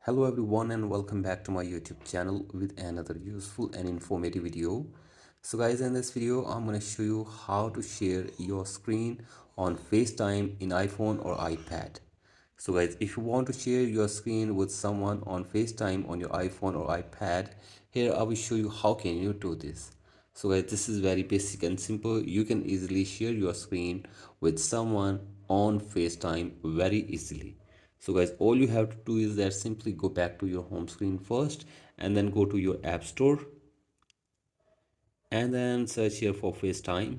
Hello everyone and welcome back to my YouTube channel with another useful and informative video. So guys, in this video I'm going to show you how to share your screen on FaceTime in iPhone or iPad. So guys, if you want to share your screen with someone on FaceTime on your iPhone or iPad, here I will show you how can you do this. So guys, this is very basic and simple. You can easily share your screen with someone on FaceTime very easily. So guys, all you have to do is that simply go back to your home screen first and then go to your app store and then search here for FaceTime.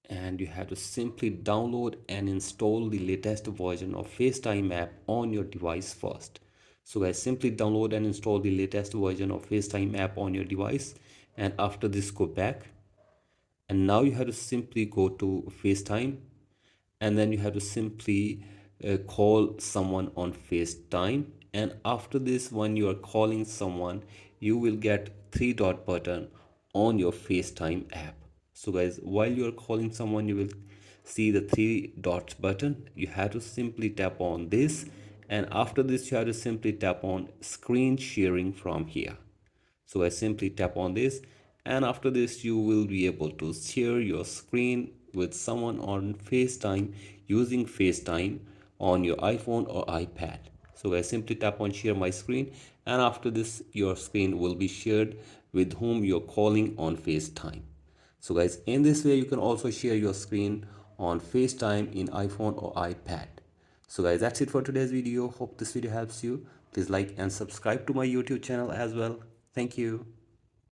And you have to simply download and install the latest version of FaceTime app on your device first. So guys, simply download and install the latest version of FaceTime app on your device, and after this go back, and now you have to simply go to FaceTime, and then you have to simply call someone on FaceTime. And after this, when you are calling someone, you will get three dot button on your FaceTime app. So guys, while you are calling someone, you will see the three dots button. You have to simply tap on this, and after this you have to simply tap on screen sharing from here. So I simply tap on this, and after this you will be able to share your screen with someone on FaceTime using FaceTime on your iPhone or iPad. So I simply tap on share my screen, and after this your screen will be shared with whom you're calling on FaceTime. So guys, in this way you can also share your screen on FaceTime in iPhone or iPad. So guys, that's it for today's video. Hope this video helps you. Please like and subscribe to my YouTube channel as well. Thank you.